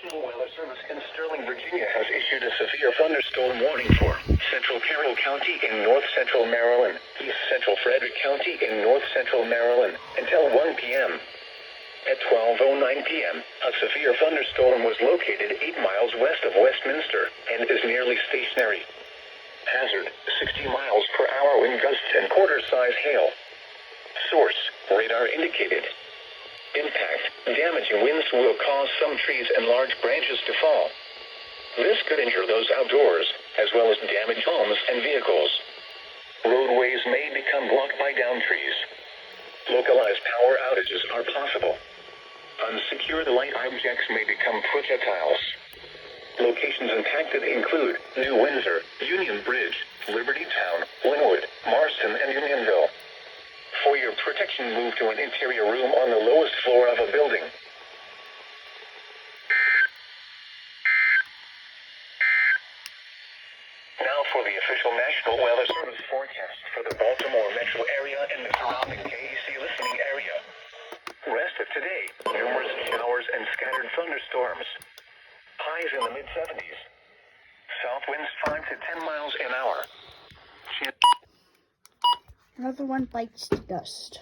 National Weather Service in Sterling, Virginia has issued a severe thunderstorm warning for central Carroll County in north central Maryland, east central Frederick County in north central Maryland, until 1 p.m. At 12:09 p.m., a severe thunderstorm was located 8 miles west of Westminster and is nearly stationary. Hazard, 60 miles per hour wind gusts and quarter-size hail. Source, radar indicated. Impact, damaging winds will cause some trees and large branches to fall. This could injure those outdoors, as well as damage homes and vehicles. Roadways may become blocked by downed trees. Localized power outages are possible. Unsecured light objects may become projectiles. Locations impacted include New Windsor, Union Bridge, Liberty Town, Linwood, Marston, and Unionville. For your protection, move to an interior room on the lowest floor of a building. Now for the official National Weather Service forecast for the Baltimore metro area and the surrounding KEC listening area. Rest of today, numerous showers and scattered thunderstorms. Highs in the mid-70s. South winds 5 to 10 miles an hour. Another one bites the dust.